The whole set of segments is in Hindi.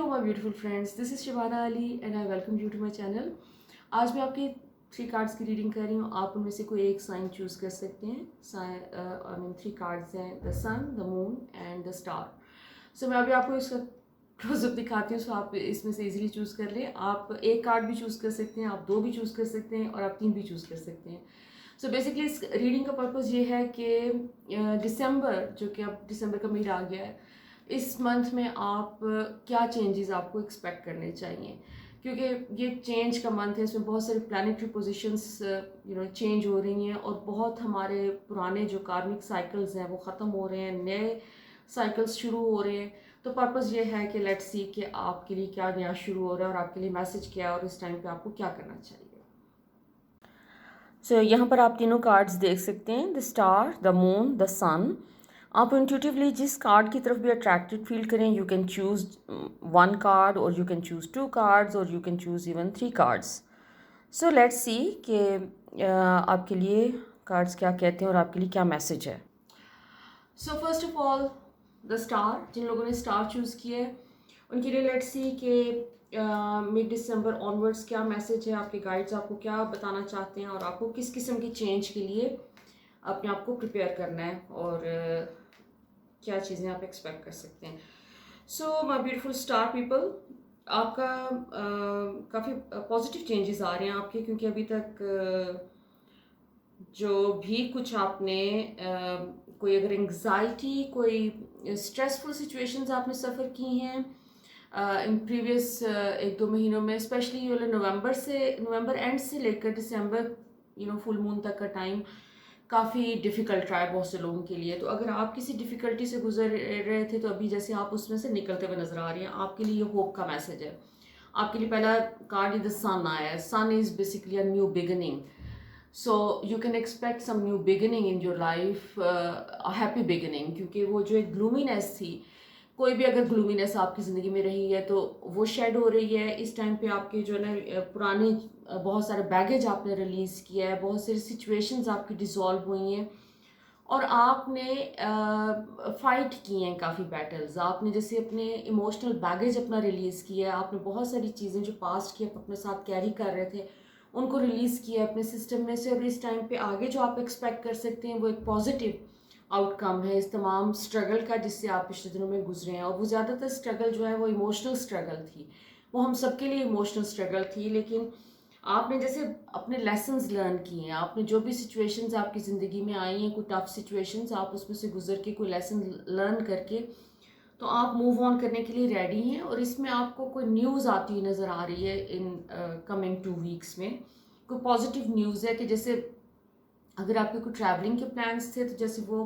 Hello my beautiful friends, this is Shibana Ali and I welcome you to my channel. आज मैं आपकी 3 कार्ड्स की रीडिंग कर रही हूँ। आप उनमें से कोई एक साइन चूज़ कर सकते हैं। आई मीन 3 कार्ड्स हैं, the sun, the moon and the star. So मैं अभी आपको इसका क्लोजअप दिखाती हूँ, सो आप इसमें से इजीली चूज़ कर लें। आप एक कार्ड भी चूज़ कर सकते हैं, आप 2 भी चूज़ कर सकते हैं और आप 3 भी चूज़ कर सकते हैं। सो बेसिकली इस रीडिंग का पर्पज़ ये है कि दिसंबर, जो कि अब दिसंबर का महीना आ गया है, इस मंथ में आप क्या चेंजेस आपको एक्सपेक्ट करने चाहिए, क्योंकि ये चेंज का मंथ है। इसमें बहुत सारी प्लानिटरी पोजीशंस चेंज हो रही हैं और बहुत हमारे पुराने जो कार्मिक साइकिल्स हैं वो ख़त्म हो रहे हैं, नए साइकिल्स शुरू हो रहे हैं। तो पर्पज़ ये है कि लेट्स सी कि आपके लिए क्या नया शुरू हो रहा है और आपके लिए मैसेज क्या है और इस टाइम पे आपको क्या करना चाहिए। सो यहाँ पर आप तीनों कार्ड्स देख सकते हैं, the star, the moon, the sun. आप इंट्यूटिवली जिस कार्ड की तरफ भी अट्रैक्टेड फील करें, यू कैन चूज़ 1 कार्ड और यू कैन चूज़ 2 कार्ड्स और you can choose even 3 cards. So let's see कि आपके लिए कार्ड्स क्या कहते हैं और आपके लिए क्या मैसेज है। So first of all the star, जिन लोगों ने स्टार चूज़ किया है उनके लिए लेट्स सी कि मिड दिसंबर ऑनवर्ड्स क्या मैसेज है, आपके गाइड्स आपको क्या बताना चाहते हैं और आपको किस किस्म की चेंज के लिए अपने आप को प्रिपेयर करना है और क्या चीज़ें आप एक्सपेक्ट कर सकते हैं। So my beautiful star people, आपका काफ़ी पॉजिटिव चेंजेस आ रहे हैं आपके, क्योंकि अभी तक जो भी कुछ आपने कोई अगर एंग्जाइटी, कोई स्ट्रेसफुल सिचुएशंस आपने सफ़र की हैं इन प्रीवियस 1-2 महीनों में, स्पेशली नवंबर एंड से लेकर दिसंबर फुल मून तक का टाइम काफ़ी डिफ़िकल्ट रहा है बहुत से लोगों के लिए। तो अगर आप किसी डिफ़िकल्टी से गुजर रहे थे तो अभी जैसे आप उसमें से निकलते हुए नज़र आ रही हैं, आपके लिए ये होप का मैसेज है। आपके लिए पहला कार्ड द सन आया है। Sun is basically a new beginning, so you can expect some new beginning in your life, a happy beginning, क्योंकि वो जो एक ग्लूमीनेस थी, कोई भी अगर ग्लूमीनेस आपकी ज़िंदगी में रही है तो वो शेड हो रही है इस टाइम पे। आपके जो है ना पुराने बहुत सारे बैगेज आपने रिलीज़ किया है, बहुत सारी सिचुएशंस आपकी डिसॉल्व हुई हैं और आपने फाइट किए हैं काफ़ी बैटल्स। आपने जैसे अपने इमोशनल बैगेज अपना रिलीज़ किया है, आपने बहुत सारी चीज़ें जो पास्ट की आप अपने साथ कैरी कर रहे थे उनको रिलीज़ किया है अपने सिस्टम में से। और इस टाइम पे आगे जो आप एक्सपेक्ट कर सकते हैं वो एक पॉजिटिव आउटकम है इस तमाम स्ट्रगल का जिससे आप पिछले दिनों में गुजरे हैं। और वो ज़्यादातर स्ट्रगल जो है वो इमोशनल स्ट्रगल थी, वो हम सबके लिए इमोशनल स्ट्रगल थी, लेकिन आपने जैसे अपने लेसन्स लर्न किए हैं। आपने जो भी सिचुएशंस आपकी ज़िंदगी में आई हैं, कोई टफ सिचुएशंस, आप उसमें से गुजर के कोई लेसन लर्न करके तो आप मूव ऑन करने के लिए रेडी हैं। और इसमें आपको कोई न्यूज़ आती हुई नज़र आ रही है इन कमिंग 2 वीक्स में। कोई पॉजिटिव न्यूज़ है कि जैसे अगर आपके कोई ट्रैवलिंग के प्लान्स थे तो जैसे वो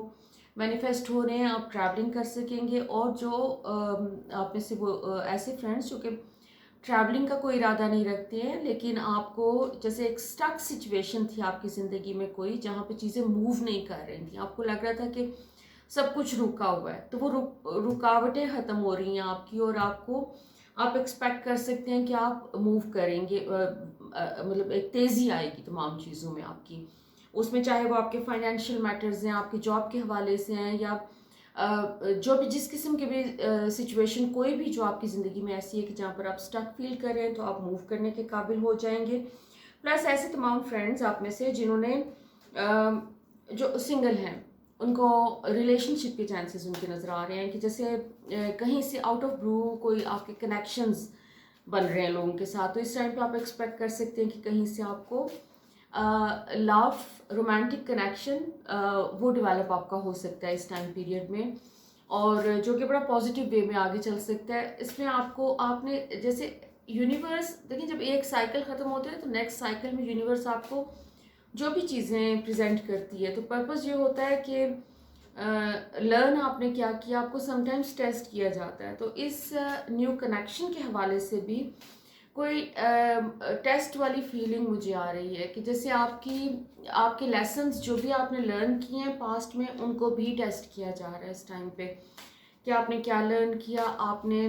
मैनिफेस्ट हो रहे हैं, आप ट्रैवलिंग कर सकेंगे। और जो आप में से वो ऐसे फ्रेंड्स जो कि ट्रैवलिंग का कोई इरादा नहीं रखते हैं, लेकिन आपको जैसे एक स्टक सिचुएशन थी आपकी ज़िंदगी में कोई, जहाँ पे चीज़ें मूव नहीं कर रही थी, आपको लग रहा था कि सब कुछ रुका हुआ है, तो वो रुकावटें ख़त्म हो रही हैं आपकी और आप एक्सपेक्ट कर सकते हैं कि आप मूव करेंगे। मतलब एक तेज़ी आएगी तमाम चीज़ों में आपकी, उसमें चाहे वो आपके फाइनेंशियल मैटर्स हैं, आपके जॉब के हवाले से हैं, या जो भी जिस किस्म के भी सिचुएशन कोई भी जो आपकी ज़िंदगी में ऐसी है कि जहाँ पर आप स्टक फील करें तो आप मूव करने के काबिल हो जाएंगे। प्लस ऐसे तमाम फ्रेंड्स आप में से जिन्होंने जो सिंगल हैं उनको रिलेशनशिप के चांसेस उनके नज़र आ रहे हैं कि जैसे कहीं से आउट ऑफ ब्लू कोई आपके कनेक्शंस बन रहे हैं लोगों के साथ। तो इस टाइम पे आप एक्सपेक्ट कर सकते हैं कि कहीं से आपको लव, रोमांटिक कनेक्शन वो डेवलप आपका हो सकता है इस टाइम पीरियड में, और जो कि बड़ा पॉजिटिव वे में आगे चल सकता है। इसमें आपने जैसे यूनिवर्स, देखिए जब एक साइकिल ख़त्म होता है तो नेक्स्ट साइकिल में यूनिवर्स आपको जो भी चीज़ें प्रेजेंट करती है, तो पर्पस ये होता है कि लर्न आपने क्या किया, आपको समटाइम्स टेस्ट किया जाता है। तो इस न्यू कनेक्शन के हवाले से भी कोई टेस्ट वाली फीलिंग मुझे आ रही है कि जैसे आपके लेसन्स जो भी आपने लर्न किए हैं पास्ट में उनको भी टेस्ट किया जा रहा है इस टाइम पे कि आपने क्या लर्न किया। आपने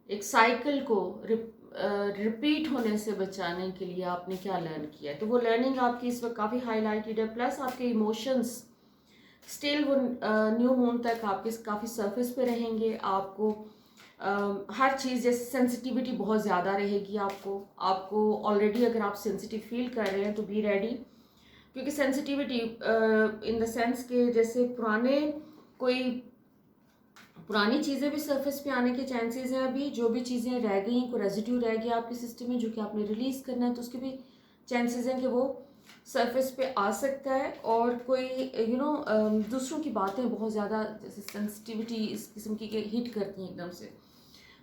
एक साइकिल को रिपीट होने से बचाने के लिए आपने क्या लर्न किया है, तो वो लर्निंग आपकी इस वक्त काफ़ी हाईलाइटेड है। प्लस आपके इमोशंस स्टिल वो न्यू मून तक आपके काफ़ी सरफेस पे रहेंगे। आपको हर चीज़ जैसे सेंसिटिविटी बहुत ज़्यादा रहेगी। आपको ऑलरेडी अगर आप सेंसिटिव फील कर रहे हैं तो बी रेडी, क्योंकि सेंसिटिविटी इन द सेंस के जैसे पुरानी चीज़ें भी सरफेस पे आने के चांसेस हैं। अभी जो भी चीज़ें रह गई हैं, कोई रेजिड्यू रह गया आपके सिस्टम में जो कि आपने रिलीज़ करना है, तो उसके भी चांसेस हैं कि वो सरफेस पे आ सकता है। और कोई दूसरों की बातें बहुत ज़्यादा जैसे सेंसिटिविटी इस किस्म की हिट करती हैं एकदम से,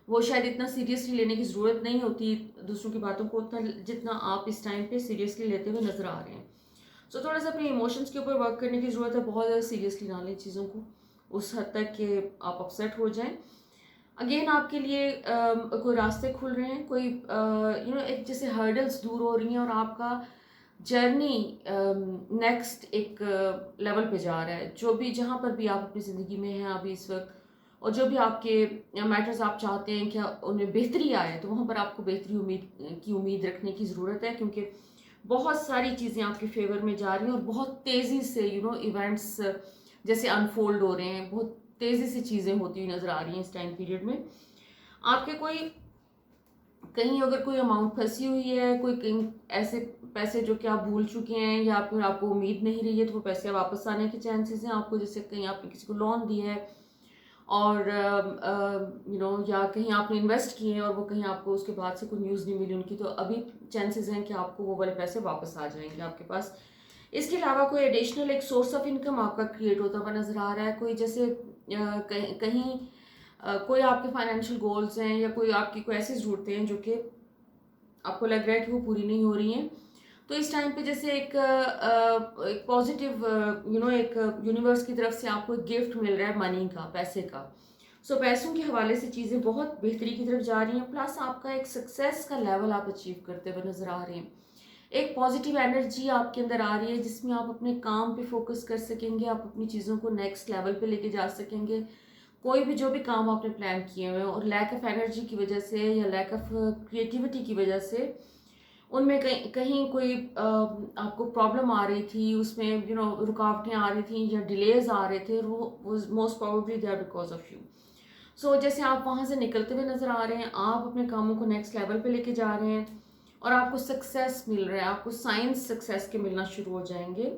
वो शायद इतना सीरियसली लेने की ज़रूरत नहीं होती दूसरों की बातों को उतना, जितना आप इस टाइम पे सीरियसली लेते हुए नज़र आ रहे हैं। सो थोड़ा सा अपने इमोशंस के ऊपर वर्क करने की ज़रूरत है। बहुत ज़्यादा सीरियसली ना लें चीज़ों को उस हद तक कि आप अपसेट हो जाएं। अगेन आपके लिए कोई रास्ते खुल रहे हैं, कोई एक जैसे हर्डल्स दूर हो रही हैं और आपका जर्नी नेक्स्ट एक लेवल पे जा रहा है। जो भी जहाँ पर भी आप अपनी ज़िंदगी में हैं अभी इस वक्त, और जो भी आपके मैटर्स आप चाहते हैं कि उनमें बेहतरी आए, तो वहाँ पर आपको बेहतरी की उम्मीद रखने की ज़रूरत है, क्योंकि बहुत सारी चीज़ें आपके फेवर में जा रही हैं और बहुत तेज़ी से इवेंट्स जैसे अनफोल्ड हो रहे हैं, बहुत तेज़ी से चीज़ें होती हुई नज़र आ रही हैं इस टाइम पीरियड में। आपके कहीं अगर कोई अमाउंट फंसी हुई है, कोई कहीं ऐसे पैसे जो कि आप भूल चुके हैं या फिर आपको उम्मीद नहीं रही है, तो वो पैसे वापस आने के चांसेस हैं। आपको जैसे कहीं आपने किसी को लोन दिया है और या कहीं आपने इन्वेस्ट किए हैं और वो कहीं आपको उसके बाद से कोई न्यूज़ नहीं मिली उनकी, तो अभी चांसेस हैं कि आपको वो वाले पैसे वापस आ जाएंगे आपके पास। इसके अलावा कोई एडिशनल एक सोर्स ऑफ इनकम आपका क्रिएट होता हुआ नज़र आ रहा है। कोई जैसे कोई आपके फाइनेंशियल गोल्स हैं या कोई आपकी कोई ऐसी ज़रूरतें हैं जो कि आपको लग रहा है कि वो पूरी नहीं हो रही हैं, तो इस टाइम पे जैसे एक पॉजिटिव एक यूनिवर्स की तरफ से आपको एक गिफ्ट मिल रहा है मनी का, पैसे का। सो पैसों के हवाले से चीज़ें बहुत बेहतरी की तरफ जा रही हैं। प्लस आपका एक सक्सेस का लेवल आप अचीव करते हुए नज़र आ रहे हैं। एक पॉजिटिव एनर्जी आपके अंदर आ रही है जिसमें आप अपने काम पे फोकस कर सकेंगे, आप अपनी चीज़ों को नेक्स्ट लेवल पे लेके जा सकेंगे। कोई भी जो भी काम आपने प्लान किए हुए हैं और लैक ऑफ एनर्जी की वजह से या लैक ऑफ क्रिएटिविटी की वजह से उनमें कहीं कहीं कोई आपको प्रॉब्लम आ रही थी, उसमें रुकावटें आ रही थी या डिलेज आ रहे थे, वो most probably they are because of you. So जैसे आप वहाँ से निकलते हुए नज़र आ रहे हैं, आप अपने कामों को नेक्स्ट लेवल पे लेके जा रहे हैं और आपको सक्सेस मिल रहा है, आपको साइंस सक्सेस के मिलना शुरू हो जाएंगे।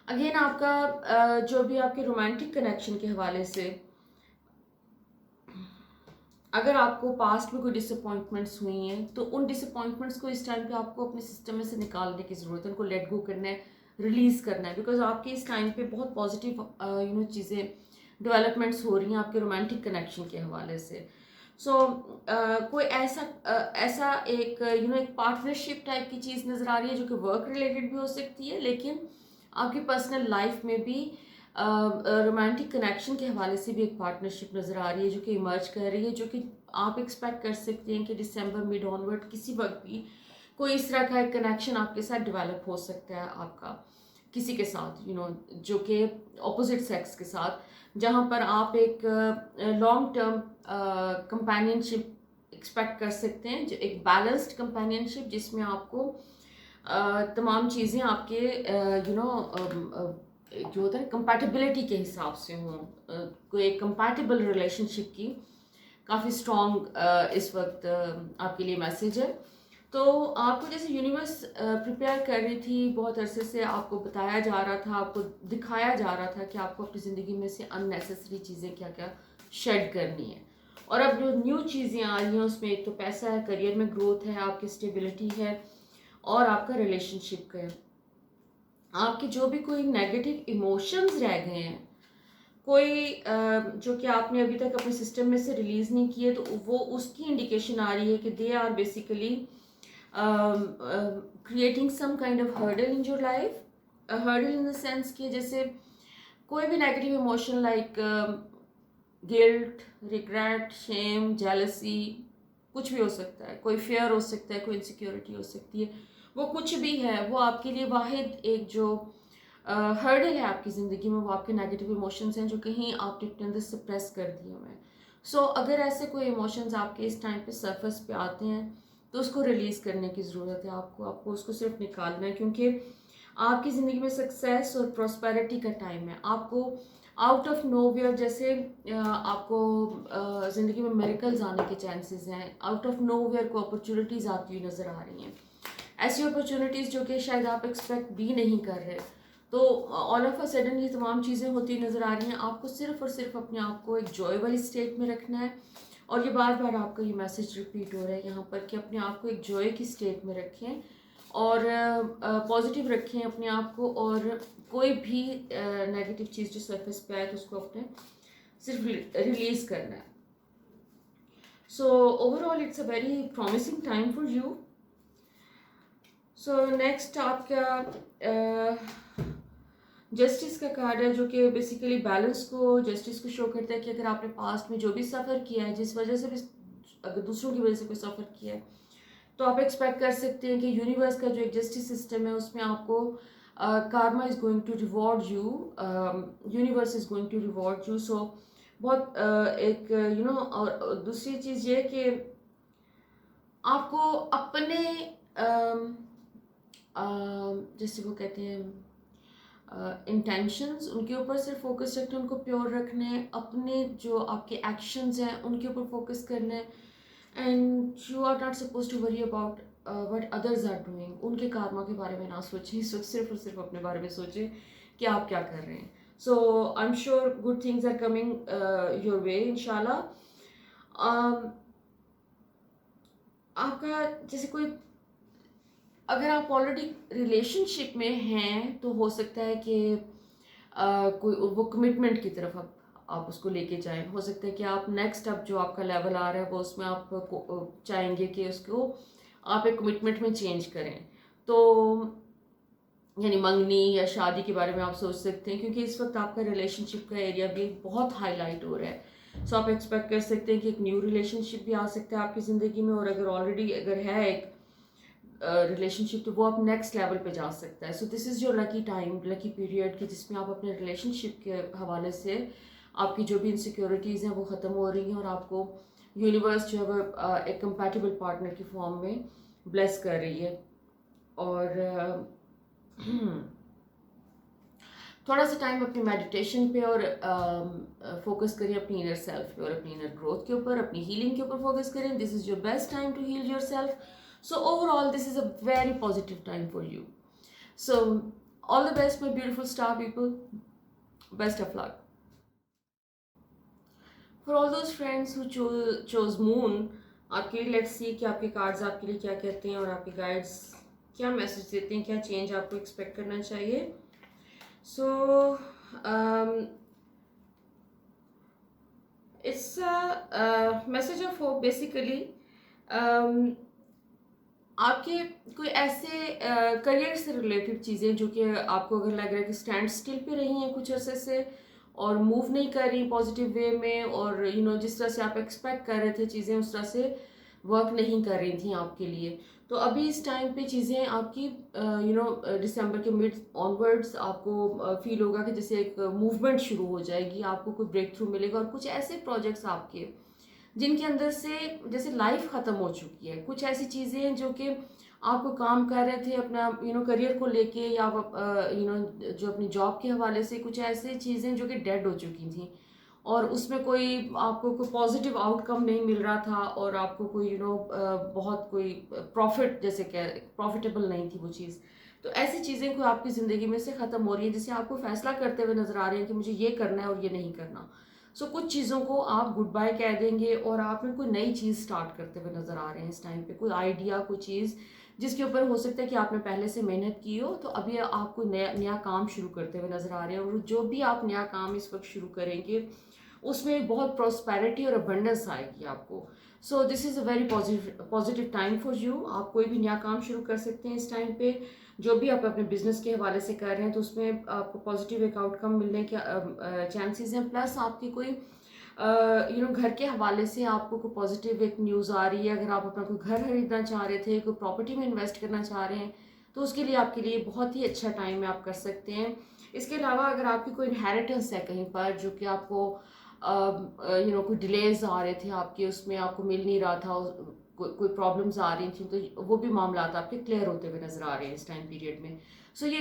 अगेन आपका जो भी आपके रोमांटिक कनेक्शन के हवाले से, अगर आपको पास्ट में कोई डिसअपॉइंटमेंट्स हुई हैं तो उन डिसअपॉइंटमेंट्स को इस टाइम पे आपको अपने सिस्टम में से निकालने की ज़रूरत है, उनको लेट गो करना है, रिलीज़ करना है। बिकॉज आपके इस टाइम पे बहुत पॉजिटिव चीज़ें डेवलपमेंट्स हो रही हैं आपके रोमांटिक कनेक्शन के हवाले से। सो कोई ऐसा एक एक पार्टनरशिप टाइप की चीज़ नज़र आ रही है जो कि वर्क रिलेटेड भी हो सकती है, लेकिन आपकी पर्सनल लाइफ में भी रोमांटिक कनेक्शन के हवाले से भी एक पार्टनरशिप नज़र आ रही है जो कि इमर्ज कर रही है, जो कि आप एक्सपेक्ट कर सकते हैं कि दिसंबर मिड ऑनवर्ड किसी वक्त भी कोई इस तरह का एक कनेक्शन आपके साथ डेवलप हो सकता है आपका किसी के साथ, जो कि ऑपोजिट सेक्स के साथ, जहाँ पर आप एक लॉन्ग टर्म कंपेनियनशिप एक्सपेक्ट कर सकते हैं, जो एक बैलेंस्ड कंपेनियनशिप जिसमें आपको तमाम चीज़ें आपके जो होता है कंपैटिबिलिटी के हिसाब से हों, कोई एक कंपैटिबल रिलेशनशिप की काफ़ी स्ट्रॉन्ग इस वक्त आपके लिए मैसेज है। तो आपको जैसे यूनिवर्स प्रिपेयर कर रही थी, बहुत अरसे से आपको बताया जा रहा था, आपको दिखाया जा रहा था कि आपको अपनी ज़िंदगी में से अननेसेसरी चीज़ें क्या क्या शेड करनी है। और अब जो न्यू चीज़ें आ रही हैं उसमें एक तो पैसा है, करियर में ग्रोथ है, आपकी स्टेबिलिटी है और आपका रिलेशनशिप का है। आपके जो भी कोई नेगेटिव इमोशंस रह गए हैं, कोई जो कि आपने अभी तक अपने सिस्टम में से रिलीज़ नहीं किए, तो वो उसकी इंडिकेशन आ रही है कि they are basically creating some kind of hurdle in your life. Hurdle in the sense कि जैसे कोई भी negative emotion like guilt, regret, shame, jealousy, कुछ भी हो सकता है, कोई फेयर हो सकता है, कोई इनसिक्योरिटी हो सकती है, वो कुछ भी है, वो आपके लिए वाहिद एक जो हर्डल है आपकी ज़िंदगी में, वो आपके नेगेटिव इमोशंस हैं जो कहीं आपने अपने अंदर सप्रेस कर दिए हुए हैं। सो अगर ऐसे कोई इमोशंस आपके इस टाइम पे सरफेस पे आते हैं तो उसको रिलीज़ करने की ज़रूरत है, आपको उसको सिर्फ निकालना है, क्योंकि आपकी ज़िंदगी में सक्सेस और प्रॉस्पेरिटी का टाइम है। आपको आउट ऑफ नोवेयर जैसे आपको ज़िंदगी में मिरेकल्स आने के चांसेस हैं। आउट ऑफ नोवेयर को अपॉर्चुनिटीज़ आती हुई नज़र आ रही हैं, ऐसी अपॉर्चुनिटीज़ जो कि शायद आप एक्सपेक्ट भी नहीं कर रहे। तो ऑल ऑफ अ सडन ये तमाम चीज़ें होती नज़र आ रही हैं। आपको सिर्फ और सिर्फ अपने आप को एक जॉय वाली स्टेट में रखना है, और ये बार बार आपका ये मैसेज रिपीट हो रहा है यहाँ पर कि अपने आप को एक जॉय की स्टेट में रखें और पॉजिटिव रखें अपने आप को, और कोई भी नेगेटिव चीज़ जो सरफेस पे आए तो उसको अपने सिर्फ रिलीज़ करना है। So overall it's a very promising time for you. So next आपका जस्टिस का कार्ड है, जो कि बेसिकली बैलेंस को, जस्टिस को शो करता है कि अगर आपने पास्ट में जो भी सफ़र किया है, जिस वजह से भी, अगर दूसरों की वजह से कोई सफ़र किया है, तो आप एक्सपेक्ट कर सकते हैं कि यूनिवर्स का जो एक जस्टिस सिस्टम है उसमें आपको karma is going to reward you, universe is going to reward you. So बहुत एक और दूसरी चीज़ ये कि आपको अपने जैसे वो कहते हैं इंटेंशंस, उनके ऊपर सिर्फ फोकस रखना, उनको प्योर रखना है, अपने जो आपके एक्शंस हैं उनके ऊपर फोकस करना है, and you are not suppose to worry about what others are doing. उनके कारमा के बारे में ना सोचें, सिर्फ और सिर्फ अपने बारे में सोचें कि आप क्या कर रहे हैं। So I am sure good things are coming your way इंशाल्लाह। आपका जैसे कोई, अगर आप ऑलरेडी रिलेशनशिप में हैं तो हो सकता है कि कोई वो कमिटमेंट की तरफ आप उसको लेके जाएं। हो सकता है कि आप नेक्स्ट अब जो आपका लेवल आ रहा है वो उसमें आप चाहेंगे कि उसको आप एक कमिटमेंट में चेंज करें। तो यानी मंगनी या शादी के बारे में आप सोच सकते हैं, क्योंकि इस वक्त आपका रिलेशनशिप का एरिया भी बहुत हाईलाइट हो रहा है। सो आप एक्सपेक्ट कर सकते हैं कि एक न्यू रिलेशनशिप भी आ सकता है आपकी ज़िंदगी में, और अगर ऑलरेडी अगर है एक रिलेशनशिप तो वो आप नेक्स्ट लेवल पे जा सकता है। So this is your lucky time, lucky period कि जिसमें आप अपने रिलेशनशिप के हवाले से आपकी जो भी इनसिक्योरिटीज़ हैं वो ख़त्म हो रही हैं, और आपको यूनिवर्स जो है वो एक कंपैटिबल पार्टनर की फॉर्म में ब्लेस कर रही है। और थोड़ा सा टाइम अपनी मेडिटेशन पे और फोकस करिए अपनी इनर सेल्फ पे और अपनी इनर ग्रोथ के ऊपर, अपनी हीलिंग के ऊपर फोकस करें। This is your best time to heal yourself. So overall, this is a very positive time for you. So all the best, my beautiful star people. Best of luck. For all those friends who chose moon, आपके लिए let's see कि आपके कार्ड्स आपके लिए क्या कहते हैं और आपके गाइड्स क्या मैसेज देते हैं, क्या चेंज आपको एक्सपेक्ट करना चाहिए. So it's a message of hope basically. आपके कोई ऐसे करियर से रिलेटेड चीज़ें जो कि आपको अगर लग रहा है कि स्टैंड स्टिल पे रही हैं कुछ अरसे से और मूव नहीं कर रही पॉजिटिव वे में, और जिस तरह से आप एक्सपेक्ट कर रहे थे चीज़ें उस तरह से वर्क नहीं कर रही थी आपके लिए, तो अभी इस टाइम पे चीज़ें आपकी दिसंबर के मिड ऑनवर्ड्स आपको फील होगा कि जैसे एक मूवमेंट शुरू हो जाएगी, आपको कोई ब्रेक थ्रू मिलेगा, और कुछ ऐसे प्रोजेक्ट्स आपके जिनके अंदर से जैसे लाइफ ख़त्म हो चुकी है, कुछ ऐसी चीज़ें हैं जो कि आपको काम कर रहे थे अपना करियर को लेके, या जो अपनी जॉब के हवाले से, कुछ ऐसे चीज़ें जो कि डेड हो चुकी थी और उसमें आपको कोई पॉजिटिव आउटकम नहीं मिल रहा था, और आपको कोई बहुत कोई प्रॉफिट जैसे प्रॉफिटेबल नहीं थी वो चीज़. तो ऐसी चीज़ें कोई आपकी ज़िंदगी में से ख़त्म हो रही है, जिसे आपको फैसला करते हुए नज़र आ रहे हैं कि मुझे ये करना है और ये नहीं करना. सो कुछ चीज़ों को आप गुड बाय कह देंगे और आप में कोई नई चीज़ स्टार्ट करते हुए नज़र आ रहे हैं इस टाइम पे, कोई आइडिया, कोई चीज़ जिसके ऊपर हो सकता है कि आपने पहले से मेहनत की हो, तो अभी आप कोई नया काम शुरू करते हुए नज़र आ रहे हैं, और जो भी आप नया काम इस वक्त शुरू करेंगे उसमें बहुत प्रॉस्पेरिटी और अबंडेंस आएगी आपको. So this is a very positive time for you. आप कोई भी नया काम शुरू कर सकते हैं इस टाइम पे, जो भी आप अपने बिजनेस के हवाले से कर रहे हैं, तो उसमें आपको पॉजिटिव एक आउटकम मिलने के चांसेस हैं. प्लस आपकी कोई घर के हवाले से आपको कोई पॉजिटिव एक न्यूज़ आ रही है. अगर आप अपना कोई घर खरीदना चाह रहे थे, कोई प्रॉपर्टी में इन्वेस्ट करना चाह रहे हैं, तो उसके लिए आपके लिए बहुत ही अच्छा टाइम है, आप कर सकते हैं. इसके अलावा अगर आपकी कोई इनहेरिटेंस है कहीं पर जो कि आपको कोई डिलेज आ रहे थे आपके, उसमें आपको मिल नहीं रहा था, कोई प्रॉब्लम्स आ रही थी, तो वो भी मामला आपके क्लियर होते हुए नज़र आ रहे हैं इस टाइम पीरियड में. सो ये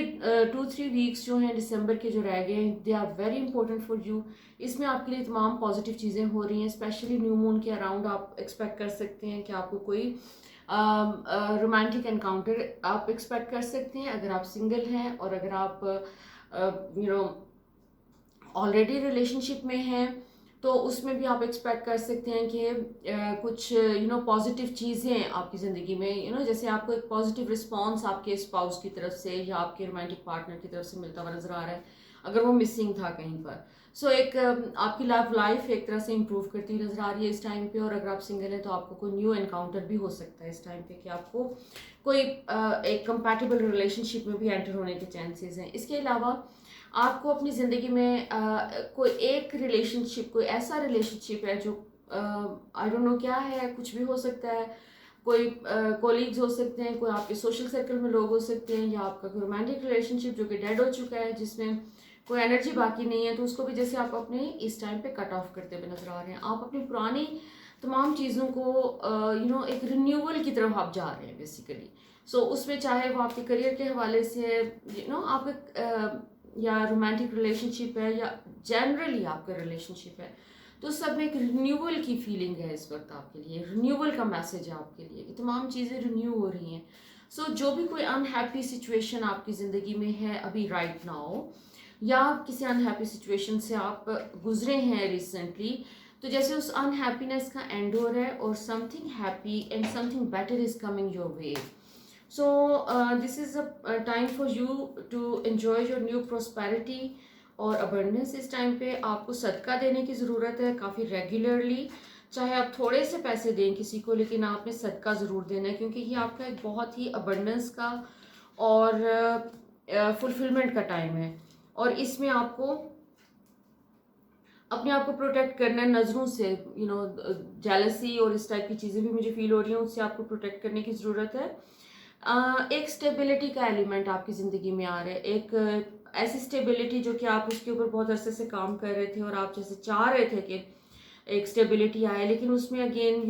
2-3 वीक्स जो हैं दिसंबर के जो रह गए हैं, they are very important for you. इसमें आपके लिए तमाम पॉजिटिव चीज़ें हो रही हैं। स्पेशली न्यू मून के अराउंड आप एक्सपेक्ट कर सकते हैं कि आपको कोई रोमांटिक एनकाउंटर आप एक्सपेक्ट कर सकते हैं अगर आप सिंगल हैं, और अगर आप यू नो ऑलरेडी रिलेशनशिप में हैं तो उसमें भी आप एक्सपेक्ट कर सकते हैं कि कुछ पॉजिटिव चीज़ें आपकी ज़िंदगी में जैसे आपको एक पॉजिटिव रिस्पांस आपके स्पाउस की तरफ से या आपके रोमांटिक पार्टनर की तरफ से मिलता हुआ नज़र आ रहा है, अगर वो मिसिंग था कहीं पर। सो एक आपकी लव लाइफ एक तरह से इम्प्रूव करती हुई नज़र आ रही है इस टाइम पे। और अगर आप सिंगल हैं तो आपको कोई न्यू एनकाउंटर भी हो सकता है इस टाइम पे कि आपको कोई एक कंपैटिबल रिलेशनशिप में भी एंटर होने के चांसेस हैं। इसके अलावा आपको अपनी ज़िंदगी में कोई एक रिलेशनशिप, कोई ऐसा रिलेशनशिप है जो आई डोंट नो क्या है, कुछ भी हो सकता है। कोई कोलीग्स हो सकते हैं, कोई आपके सोशल सर्कल में लोग हो सकते हैं, या आपका कोई रोमांटिक रिलेशनशिप जो कि डेड हो चुका है, जिसमें कोई एनर्जी बाकी नहीं है, तो उसको भी जैसे आप अपने इस टाइम पे कट ऑफ करते हुए नजर आ रहे हैं। आप अपनी पुरानी तमाम चीज़ों को एक रिन्यूअल की तरफ आप जा रहे हैं बेसिकली। सो उसमें चाहे वो आपके करियर के हवाले से आप एक या रोमांटिक रिलेशनशिप है या जनरली आपका रिलेशनशिप है, तो सब में एक रिन्यूअल की फीलिंग है इस वक्त आपके लिए। रिन्यूअल का मैसेज है आपके लिए कि तमाम चीज़ें रिन्यू हो रही हैं। सो जो भी कोई अनहैप्पी सिचुएशन आपकी ज़िंदगी में है अभी राइट नाउ, या किसी अनहैप्पी सिचुएशन से आप गुजरे हैं रिसेंटली, तो जैसे उस अनहैप्पीनेस का एंड हो रहा है और something happy and something better is coming your way. So this is a time for you to enjoy your new prosperity और abundance। इस टाइम पे आपको सदका देने की ज़रूरत है काफ़ी रेगुलरली। चाहे आप थोड़े से पैसे दें किसी को, लेकिन आपने सदका ज़रूर देना है, क्योंकि ये आपका एक बहुत ही abundance का और फुलफिलमेंट का टाइम है। और इसमें आपको अपने आप को प्रोटेक्ट करना है नज़रों से, जेलसी और इस टाइप की चीज़ें भी मुझे फील हो रही हैं, उससे आपको प्रोटेक्ट करने की ज़रूरत है। एक स्टेबिलिटी का एलिमेंट आपकी ज़िंदगी में आ रहा है, एक ऐसी स्टेबिलिटी जो कि आप उसके ऊपर बहुत अरसे से काम कर रहे थे और आप जैसे चाह रहे थे कि एक स्टेबिलिटी आए, लेकिन उसमें अगेन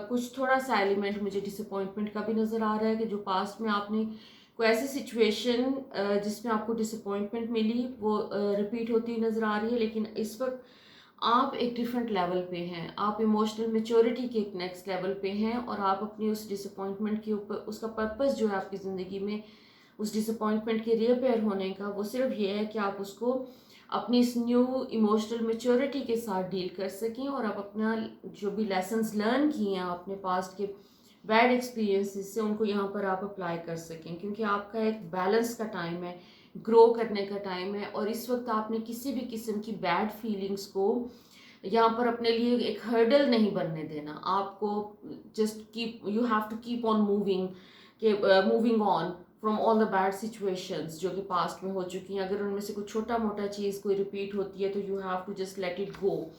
कुछ थोड़ा सा एलिमेंट मुझे डिसअपॉइंटमेंट का भी नज़र आ रहा है कि जो पास्ट में आपने कोई ऐसी सिचुएशन जिसमें आपको डिसअपॉइंटमेंट मिली वो रिपीट होती हुई नज़र आ रही है। लेकिन इस वक्त आप एक डिफरेंट लेवल पे हैं, आप इमोशनल मेच्योरिटी के एक नेक्स्ट लेवल पे हैं, और आप अपनी उस डिसअपॉइंटमेंट के ऊपर उसका पर्पस जो है आपकी ज़िंदगी में उस डिसअपॉइंटमेंट के रिपेयर होने का, वो सिर्फ ये है कि आप उसको अपनी इस न्यू इमोशनल मेच्योरिटी के साथ डील कर सकें, और आप अपना जो भी लेसन्स लर्न किए हैं आपने पास्ट के बैड एक्सपीरियंसेस से, उनको यहाँ पर आप अप्लाई कर सकें, क्योंकि आपका एक बैलेंस का टाइम है, ग्रो करने का टाइम है। और इस वक्त आपने किसी भी किस्म की बैड फीलिंग्स को यहाँ पर अपने लिए एक हर्डल नहीं बनने देना। आपको just keep you have to keep on moving के moving on from all the bad situations जो कि पास्ट में हो चुकी हैं। अगर उनमें से कुछ छोटा मोटा चीज़ कोई रिपीट होती है तो you have to just let it go.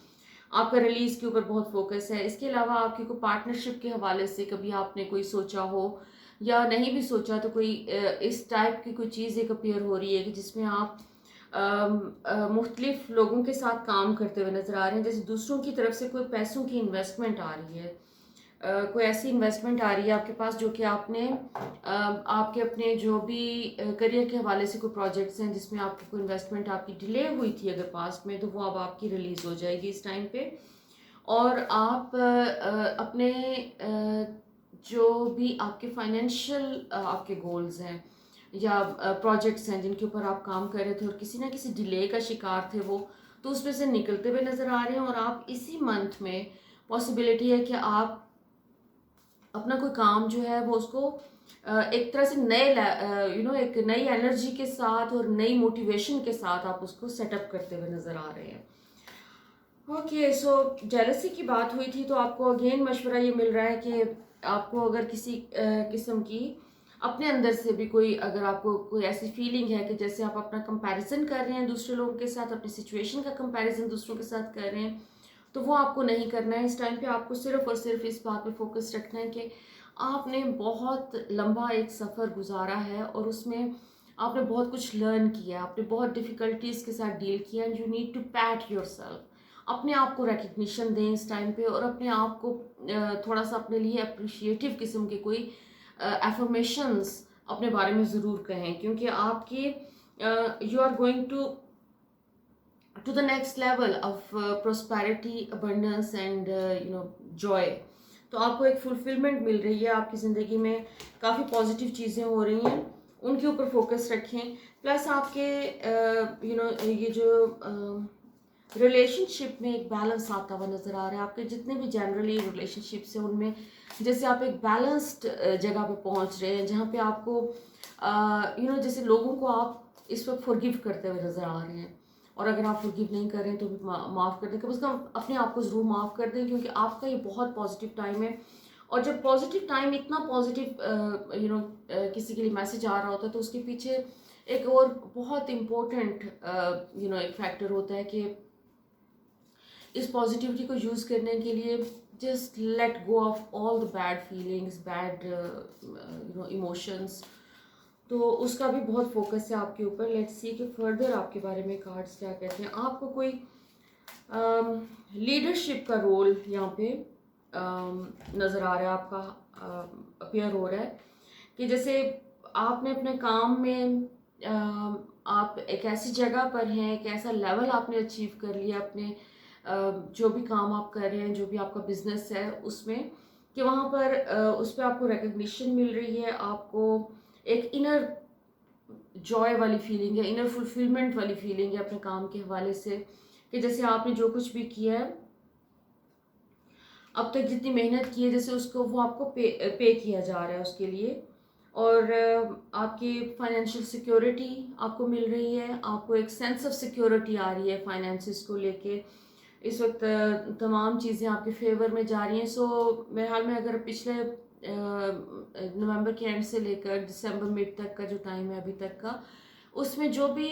आपका रिलीज के ऊपर बहुत फोकस है। इसके अलावा आपकी कोई पार्टनरशिप के हवाले से कभी आपने कोई सोचा हो या नहीं भी सोचा, तो कोई इस टाइप की कोई चीज़ एक अपीयर हो रही है कि जिसमें आप मुख्तलिफ लोगों के साथ काम करते हुए नज़र आ रहे हैं। जैसे दूसरों की तरफ से कोई पैसों की इन्वेस्टमेंट आ रही है, कोई ऐसी इन्वेस्टमेंट आ रही है आपके पास जो कि आपने आपके अपने जो भी करियर के हवाले से कोई प्रोजेक्ट्स हैं जिसमें आपकी कोई इन्वेस्टमेंट आपकी डिले हुई थी अगर पास्ट में, तो वो अब आपकी रिलीज़ हो जाएगी इस टाइम पे। और आप अपने जो भी आपके फाइनेंशियल आपके गोल्स हैं या प्रोजेक्ट्स हैं जिनके ऊपर आप काम कर रहे थे और किसी ना किसी डिले का शिकार थे वो, तो उसमें से निकलते हुए नज़र आ रहे हैं। और आप इसी मंथ में पॉसिबिलिटी है कि आप अपना कोई काम जो है वो उसको एक तरह से नए एक नई एनर्जी के साथ और नई मोटिवेशन के साथ आप उसको सेटअप करते हुए नज़र आ रहे हैं। ओके, सो जेलसी की बात हुई थी तो आपको अगेन मशवरा ये मिल रहा है कि आपको अगर किसी किस्म की अपने अंदर से भी कोई, अगर आपको कोई ऐसी फीलिंग है कि जैसे आप अपना कंपैरिजन कर रहे हैं दूसरे लोगों के साथ, अपनी सिचुएशन का कंपैरिजन दूसरों के साथ कर रहे हैं, तो वो आपको नहीं करना है। इस टाइम पे आपको सिर्फ और सिर्फ इस बात पे फोकस रखना है कि आपने बहुत लंबा एक सफ़र गुजारा है और उसमें आपने बहुत कुछ लर्न किया, आपने बहुत डिफ़िकल्टीज़ के साथ डील किया, and you need to pat yourself. अपने आप को रिकग्निशन दें इस टाइम पे, और अपने आप को थोड़ा सा अपने लिए अप्रिशिएटिव किस्म के कोई एफर्मेशंस अपने बारे में ज़रूर कहें, क्योंकि आपकी you are going to the next level of prosperity, abundance and joy. तो आपको एक फुलफिलमेंट मिल रही है, आपकी ज़िंदगी में काफ़ी पॉजिटिव चीज़ें हो रही हैं, उनके ऊपर फोकस रखें। प्लस आपके ये जो रिलेशनशिप में एक बैलेंस आता हुआ नज़र आ रहा है। आपके जितने भी जनरली रिलेशनशिप्स हैं उनमें जैसे आप एक बैलेंस्ड जगह पे पहुंच रहे हैं, जहाँ पे आपको जैसे लोगों को आप इस वक्त फॉरगिव करते हुए नज़र आ रहे हैं। और अगर आप फॉरगिव नहीं कर रहे हैं तो भी माफ़ कर दें, कम से कम अपने आप को ज़रूर माफ़ कर दें, क्योंकि आपका ये बहुत पॉजिटिव टाइम है। और जब पॉजिटिव टाइम इतना पॉजिटिव किसी के लिए मैसेज आ रहा होता है, तो उसके पीछे एक और बहुत इम्पोर्टेंट एक फैक्टर होता है कि इस पॉजिटिविटी को यूज़ करने के लिए just let go of all the bad feelings, bad emotions. तो उसका भी बहुत फोकस है आपके ऊपर। लेट्स सी कि फर्दर आपके बारे में कार्ड्स क्या कहते हैं। आपको कोई लीडरशिप का रोल यहाँ पे नज़र आ रहा है, आपका अपियर हो रहा है कि जैसे आपने अपने काम में आप एक ऐसी जगह पर हैं, एक ऐसा लेवल आपने अचीव कर लिया अपने जो भी काम आप कर रहे हैं, जो भी आपका बिजनेस है उसमें, कि वहाँ पर उस पर आपको रिकग्निशन मिल रही है, आपको एक इनर जॉय वाली फीलिंग है, इनर फुलफिलमेंट वाली फीलिंग है अपने काम के हवाले से, कि जैसे आपने जो कुछ भी किया है अब तक, जितनी मेहनत की है, जैसे उसको वो आपको पे किया जा रहा है उसके लिए। और आपकी फाइनेंशियल सिक्योरिटी आपको मिल रही है, आपको एक सेंस ऑफ सिक्योरिटी आ रही है फाइनेंसिस को लेके। इस वक्त तमाम चीज़ें आपके फेवर में जा रही हैं। सो मेरे हाल में अगर पिछले नवंबर के एंड से लेकर दिसंबर मिड तक का जो टाइम है अभी तक का, उसमें जो भी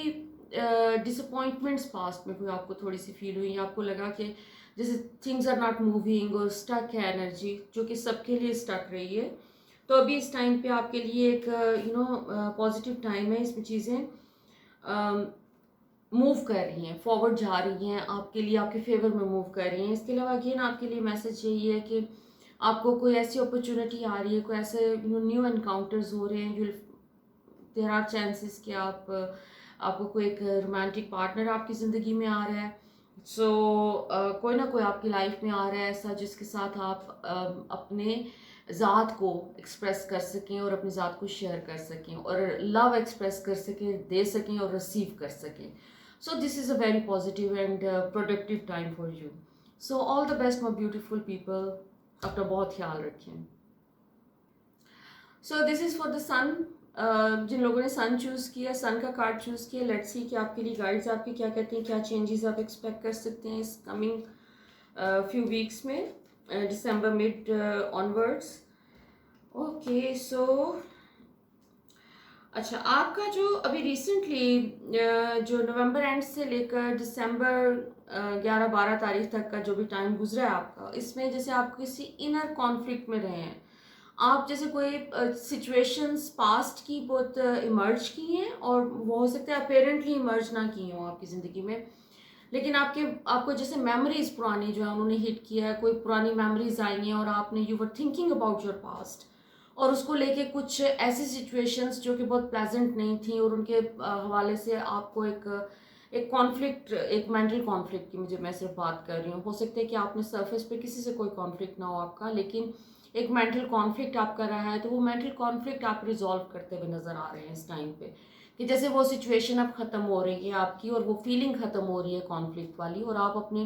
डिसअपॉइंटमेंट्स पास्ट में कोई आपको थोड़ी सी फील हुई, आपको लगा कि जैसे थिंग्स आर नॉट मूविंग और स्टक है एनर्जी, जो कि सबके लिए स्टक रही है, तो अभी इस टाइम पे आपके लिए एक पॉजिटिव टाइम है। इसमें चीज़ें मूव कर रही हैं, फॉरवर्ड जा रही हैं, आपके लिए आपके फेवर में मूव कर रही हैं। इसके अलावा अगेन आपके लिए मैसेज यही है कि आपको कोई ऐसी अपॉर्चुनिटी आ रही है, कोई ऐसे न्यू एनकाउंटर्स हो रहे हैं, देयर आर चांसेस कि आपको कोई एक रोमांटिक पार्टनर आपकी ज़िंदगी में आ रहा है। सो कोई ना कोई आपकी लाइफ में आ रहा है ऐसा, जिसके साथ आप अपने ज़ात को एक्सप्रेस कर सकें और अपनी ज़ात को शेयर कर सकें और लव एक्सप्रेस कर सकें, दे सकें और रिसीव कर सकें। So this is a very positive and productive time for you. So all the best my beautiful people. अपना बहुत ख्याल रखें। So this is for the sun. जिन लोगों ने सन चूज़ किया, सन का कार्ड चूज़ किया, लेट्स सी कि आपके लिए गाइड्स आपके क्या कहते हैं, क्या चेंजेस आप एक्सपेक्ट कर सकते हैं इस कमिंग फ्यू वीक्स में, दिसंबर मिड ऑनवर्ड्स। ओके सो अच्छा, आपका जो अभी रिसेंटली जो नवंबर एंड से लेकर दिसंबर 11-12 तारीख तक का जो भी टाइम गुजरा है आपका, इसमें जैसे आप किसी इनर कॉन्फ्लिक्ट में रहे हैं, आप जैसे कोई सिचुएशंस पास्ट की बहुत इमर्ज की हैं, और वो हो सकता है अपेरेंटली इमर्ज ना की हों आपकी ज़िंदगी में, लेकिन आपको जैसे मेमोरीज पुरानी जो है उन्होंने हिट किया है, कोई पुरानी मेमोरीज आई हैं और आपने you were thinking about your past, और उसको लेके कुछ ऐसी सिचुएशंस जो कि बहुत प्लेजेंट नहीं थी, और उनके हवाले से आपको एक कॉन्फ्लिक्ट, एक मेंटल कॉन्फ्लिक्ट की मुझे मैं सिर्फ बात कर रही हूँ। हो सकता है कि आपने सरफेस पे किसी से कोई कॉन्फ्लिक्ट ना हो आपका, लेकिन एक मेंटल कॉन्फ्लिक्ट आपका रहा है, तो वो मेंटल कॉन्फ्लिक्ट आप रिजॉल्व करते हुए नज़र आ रहे हैं इस टाइम पे, कि जैसे वो सिचुएशन अब ख़त्म हो रही है आपकी, और वो फीलिंग ख़त्म हो रही है कॉन्फ्लिक्ट वाली, और आप अपने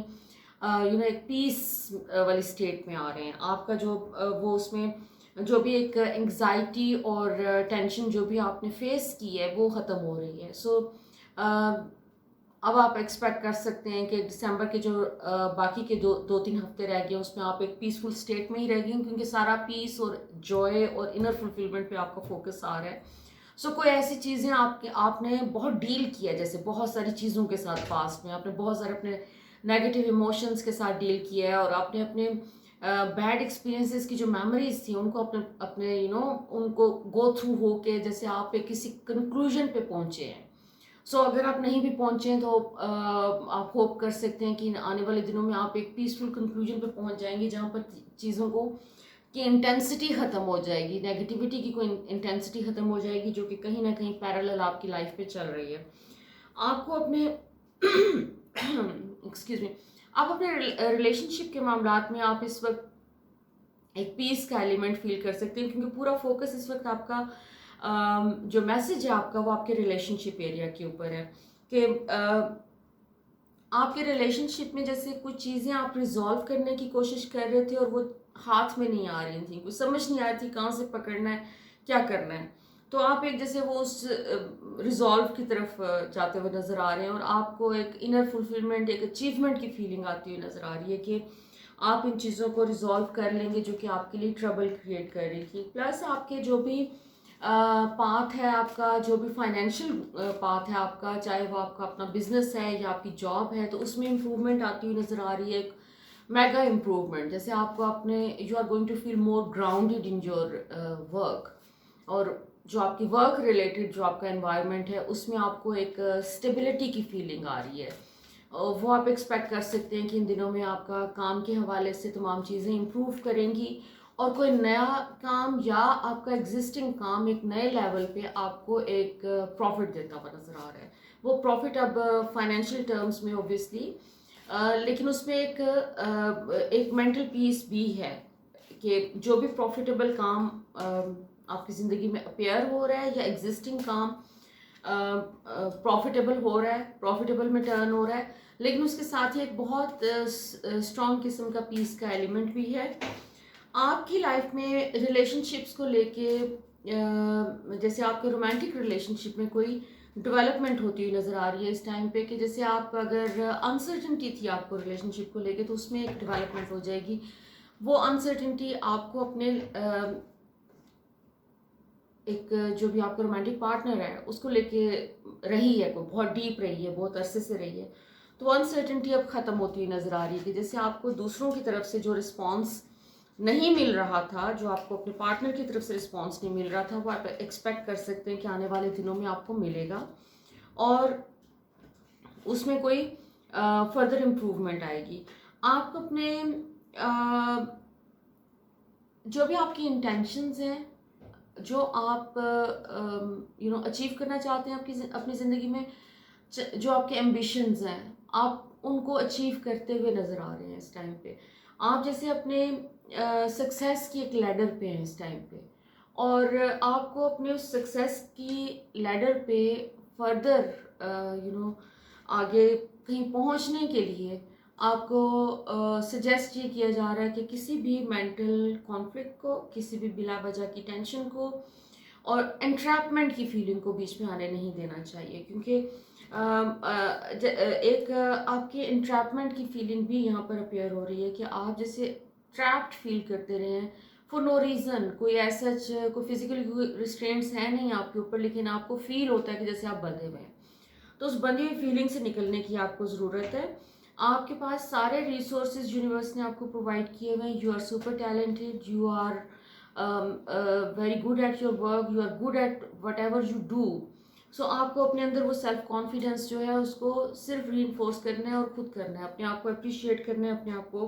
एक पीस वाली स्टेट में आ रहे हैं। आपका जो वो उसमें जो भी एक एंग्जाइटी और टेंशन जो भी आपने फेस की है वो ख़त्म हो रही है। सो अब आप एक्सपेक्ट कर सकते हैं कि दिसंबर के जो बाकी के दो तीन हफ्ते रह गए उसमें आप एक पीसफुल स्टेट में ही रह गए, क्योंकि सारा पीस और जॉय और इनर फुलफिलमेंट पे आपका फोकस आ रहा है। सो कोई ऐसी चीज़ें आपने बहुत डील किया, जैसे बहुत सारी चीज़ों के साथ पास्ट में आपने बहुत सारे अपने नेगेटिव इमोशंस के साथ डील किया है, और आपने अपने बैड एक्सपीरियंसेस की जो मेमोरीज थी उनको अपने उनको गो थ्रू हो के जैसे आप एक किसी कंक्लूजन पे पहुंचे हैं। सो अगर आप नहीं भी पहुंचे हैं तो आप होप कर सकते हैं कि आने वाले दिनों में आप एक पीसफुल कंक्लूजन पे पहुंच जाएंगे, जहाँ पर चीज़ों को की इंटेंसिटी ख़त्म हो जाएगी, नेगेटिविटी की कोई इंटेंसिटी ख़त्म हो जाएगी जो कि कहीं ना कहीं पैरेलल आपकी लाइफ पे चल रही है। आपको अपने एक्सक्यूज मी, आप अपने रिलेशनशिप के मामलात में आप इस वक्त एक पीस का एलिमेंट फील कर सकते हैं, क्योंकि पूरा फोकस इस वक्त आपका जो मैसेज है आपका वो आपके रिलेशनशिप एरिया के ऊपर है कि आपके रिलेशनशिप में जैसे कुछ चीज़ें आप रिजॉल्व करने की कोशिश कर रहे थे और वो हाथ में नहीं आ रही थी, कुछ समझ नहीं आ रही थी कहाँ से पकड़ना है, क्या करना है। तो आप एक जैसे वो उस रिजॉल्व की तरफ जाते हुए नज़र आ रहे हैं और आपको एक इनर फुलफिलमेंट, एक अचीवमेंट की फीलिंग आती हुई नज़र आ रही है कि आप इन चीज़ों को रिजॉल्व कर लेंगे जो कि आपके लिए ट्रबल क्रिएट कर रही थी। प्लस आपके जो भी पाथ है आपका, जो भी फाइनेंशियल पाथ है आपका, चाहे वो आपका अपना बिजनेस है या आपकी जॉब है, तो उसमें इम्प्रूवमेंट आती हुई नज़र आ रही है, एक मेगा इम्प्रूवमेंट। जैसे आपको अपने you are going to feel more grounded in your work, और जो आपकी वर्क रिलेटेड जो आपका एनवायरनमेंट है उसमें आपको एक स्टेबिलिटी की फीलिंग आ रही है। वो आप एक्सपेक्ट कर सकते हैं कि इन दिनों में आपका काम के हवाले से तमाम चीज़ें इम्प्रूव करेंगी और कोई नया काम या आपका एग्जिस्टिंग काम एक नए लेवल पे आपको एक प्रॉफिट देता हुआ नज़र आ रहा है। वो प्रॉफिट अब फाइनेंशियल टर्म्स में ओबियसली, लेकिन उसमें एक मेंटल पीस भी है कि जो भी प्रॉफिटेबल काम आपकी ज़िंदगी में अपेयर हो रहा है या एग्जिस्टिंग काम प्रॉफिटेबल हो रहा है, प्रॉफिटेबल में टर्न हो रहा है, लेकिन उसके साथ ही एक बहुत स्ट्रॉन्ग किस्म का पीस का एलिमेंट भी है। आपकी लाइफ में रिलेशनशिप्स को लेके जैसे आपके रोमांटिक रिलेशनशिप में कोई डेवलपमेंट होती हुई नज़र आ रही है इस टाइम पे, कि जैसे आप अगर अनसर्टनिटी थी आपको रिलेशनशिप को लेके तो उसमें एक डेवलपमेंट हो जाएगी। वो अनसर्टनिटी आपको अपने एक जो भी आपका रोमांटिक पार्टनर है उसको लेके रही है, कोई बहुत डीप रही है, बहुत अरसे से रही है, तो अनसर्टनिटी अब ख़त्म होती हुई नज़र आ रही है कि जैसे आपको दूसरों की तरफ से जो रिस्पॉन्स नहीं मिल रहा था, जो आपको अपने पार्टनर की तरफ से रिस्पॉन्स नहीं मिल रहा था, वो आप एक्सपेक्ट कर सकते हैं कि आने वाले दिनों में आपको मिलेगा और उसमें कोई फर्दर इम्प्रूवमेंट आएगी। आप अपने जो भी आपकी इंटेंशंस हैं, जो आप अचीव करना चाहते हैं आपकी अपनी ज़िंदगी में, जो आपके एम्बिशंस हैं, आप उनको अचीव करते हुए नज़र आ रहे हैं इस टाइम पे। आप जैसे अपने सक्सेस की एक लैडर पे हैं इस टाइम पे, और आपको अपने उस सक्सेस की लैडर पे फर्दर आगे कहीं पहुंचने के लिए आपको सजेस्ट ये किया जा रहा है कि किसी भी मेंटल कॉन्फ्लिक्ट को, किसी भी बिला वजह की टेंशन को और एंट्रैपमेंट की फीलिंग को बीच में आने नहीं देना चाहिए, क्योंकि एक आपकी एंट्रैपमेंट की फीलिंग भी यहाँ पर अपेयर हो रही है कि आप जैसे ट्रैप्ड फील करते रहे हैं फॉर नो रीज़न। कोई ऐसा कोई फिजिकल रिस्ट्रेंट्स है नहीं आपके ऊपर, लेकिन आपको फील होता है कि जैसे आप बंधे हुए हैं। तो उस बंधी हुई फीलिंग से निकलने की आपको ज़रूरत है। आपके पास सारे रिसोर्सेज यूनिवर्स ने आपको प्रोवाइड किए हुए हैं। You are super talented, you are very good at your work, you are good at whatever you do. So आपको अपने अंदर वो सेल्फ कॉन्फिडेंस जो है उसको सिर्फ री करना है और खुद करना है, अपने आप को अप्रिशिएट करना है, अपने आप को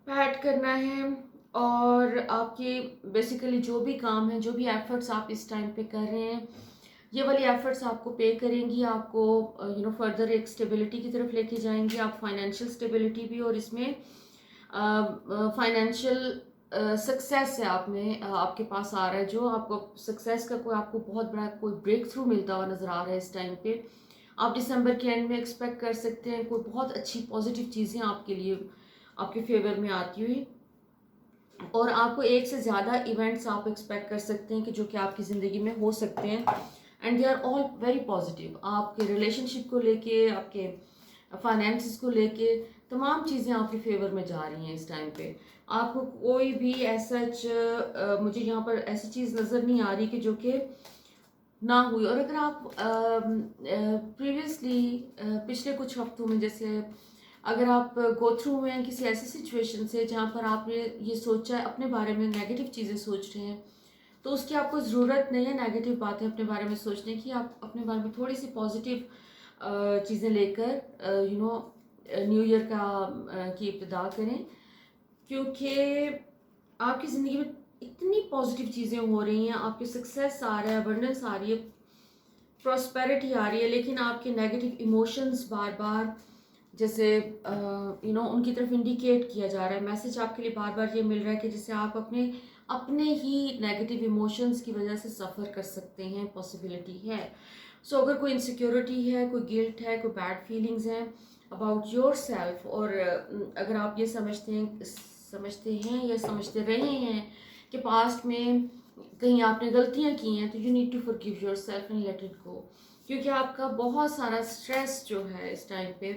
पैट करना है। और आपके बेसिकली जो भी काम है, जो भी एफर्ट्स आप इस टाइम पे कर रहे हैं, ये वाली एफर्ट्स आपको पे करेंगी, आपको फर्दर एक स्टेबिलिटी की तरफ लेके जाएंगी। आप फाइनेंशियल स्टेबिलिटी भी, और इसमें फाइनेंशियल सक्सेस है आप में आपके पास आ रहा है, जो आपको सक्सेस का कोई आपको बहुत बड़ा कोई ब्रेक थ्रू मिलता हुआ नज़र आ रहा है इस टाइम पे। आप दिसंबर के एंड में एक्सपेक्ट कर सकते हैं कोई बहुत अच्छी पॉजिटिव चीज़ें आपके लिए आपके फेवर में आती हुई, और आपको एक से ज़्यादा इवेंट्स आप एक्सपेक्ट कर सकते हैं कि जो कि आपकी ज़िंदगी में हो सकते हैं, and they are all very positive. आपके रिलेशनशिप को लेके, आपके फाइनेंसिस को लेके तमाम चीज़ें आपके फेवर में जा रही हैं इस टाइम पे। आपको कोई भी ऐसा मुझे यहाँ पर ऐसी चीज़ नज़र नहीं आ रही कि जो कि ना हुई। और अगर आप प्रीवियसली पिछले कुछ हफ्तों में जैसे अगर आप गो थ्रू हुए हैं किसी ऐसी सिचुएशन से जहाँ पर आपने ये सोचा है, अपने बारे में नेगेटिव चीज़ें सोच रहे हैं, तो उसकी आपको ज़रूरत नहीं है नेगेटिव बातें अपने बारे में सोचने की। आप अपने बारे में थोड़ी सी पॉजिटिव चीज़ें लेकर न्यू ईयर की इब्तिदा करें, क्योंकि आपकी ज़िंदगी में इतनी पॉजिटिव चीज़ें हो रही हैं, आपकी सक्सेस आ रहा है, अबंडेंस आ रही है, प्रॉस्पेरिटी आ रही है, लेकिन आपके नेगेटिव इमोशंस बार बार जैसे उनकी तरफ इंडिकेट किया जा रहा है, मैसेज आपके लिए बार बार ये मिल रहा है कि जैसे आप अपने अपने ही नेगेटिव इमोशंस की वजह से सफ़र कर सकते हैं, पॉसिबिलिटी है। सो अगर कोई इनसिक्योरिटी है, कोई गिल्ट है, कोई बैड फीलिंग्स हैं अबाउट योर सेल्फ, और अगर आप ये समझते हैं या समझते रहे हैं कि पास्ट में कहीं आपने गलतियां की हैं, तो you need to forgive yourself and let it go. क्योंकि आपका बहुत सारा स्ट्रेस जो है इस टाइम पे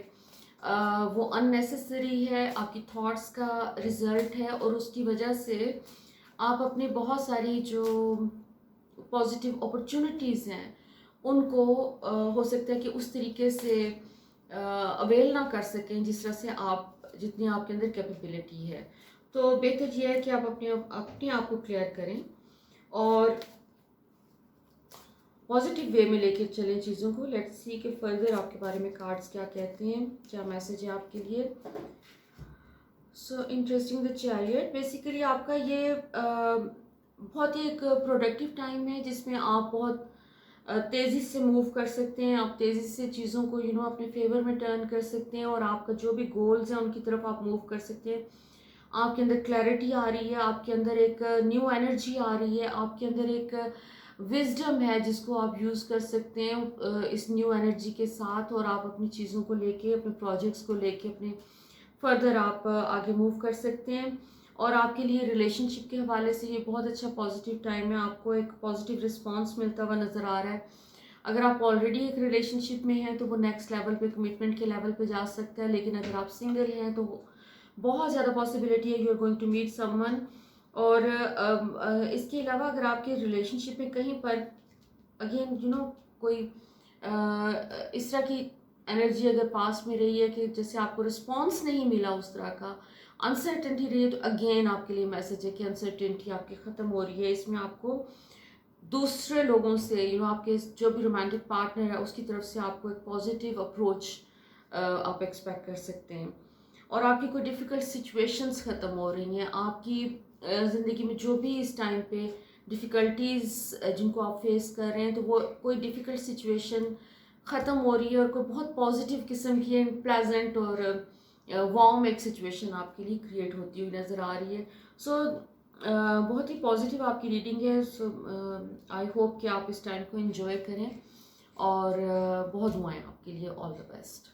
वो अननेसेसरी है, आपकी थॉट्स का रिजल्ट है, और उसकी वजह से आप अपने बहुत सारी जो पॉजिटिव अपॉर्चुनिटीज़ हैं उनको हो सकता है कि उस तरीके से अवेल ना कर सकें जिस तरह से आप जितनी आपके अंदर कैपेबिलिटी है। तो बेहतर यह है कि आप अपने आप को क्लियर करें और पॉजिटिव वे में लेके चलें चीज़ों को। लेट्स सी कि फर्दर आपके बारे में कार्ड्स क्या कहते हैं, क्या मैसेज है आपके लिए। So interesting the chariot, basically आपका ये बहुत ही एक प्रोडक्टिव टाइम है जिसमें आप बहुत तेज़ी से मूव कर सकते हैं, आप तेज़ी से चीज़ों को अपने फेवर में टर्न कर सकते हैं, और आपका जो भी गोल्स हैं उनकी तरफ आप मूव कर सकते हैं। आपके अंदर क्लैरिटी आ रही है, आपके अंदर एक न्यू एनर्जी आ रही है, आपके अंदर एक विजडम है जिसको आप यूज़ कर सकते हैं इस न्यू एनर्जी के साथ, और आप अपनी चीज़ों को लेके, अपने प्रोजेक्ट्स को लेके अपने फर्दर आप आगे मूव कर सकते हैं। और आपके लिए रिलेशनशिप के हवाले से ये बहुत अच्छा पॉजिटिव टाइम है, आपको एक पॉजिटिव रिस्पांस मिलता हुआ नज़र आ रहा है। अगर आप ऑलरेडी एक रिलेशनशिप में हैं तो वो नेक्स्ट लेवल पे, कमिटमेंट के लेवल पे जा सकता है, लेकिन अगर आप सिंगल हैं तो बहुत ज़्यादा पॉसिबिलिटी है you are going to meet someone. और इसके अलावा अगर आपके रिलेशनशिप में कहीं पर अगेन कोई इस तरह की एनर्जी अगर पास में रही है कि जैसे आपको रिस्पॉन्स नहीं मिला, उस तरह का अनसर्टेनिटी रही है, तो अगेन आपके लिए मैसेज है कि अनसर्टेनिटी आपकी ख़त्म हो रही है। इसमें आपको दूसरे लोगों से आपके जो भी रोमांटिक पार्टनर है उसकी तरफ से आपको एक पॉजिटिव अप्रोच आप एक्सपेक्ट कर सकते हैं। और आपकी कोई डिफ़िकल्ट सिचुएशंस ख़त्म हो रही हैं, आपकी ज़िंदगी में जो भी इस टाइम पे डिफ़िकल्टीज़ जिनको आप फेस कर रहे हैं, तो वो कोई डिफ़िकल्ट सिचुएशन ख़त्म हो रही है और कोई बहुत पॉजिटिव किस्म की एंड प्लेजेंट और वार्म एक सिचुएशन आपके लिए क्रिएट होती हुई नज़र आ रही है। सो बहुत ही पॉजिटिव आपकी रीडिंग है। सो आई होप कि आप इस टाइम को एंजॉय करें, और बहुत दुआएं आपके लिए। All the best.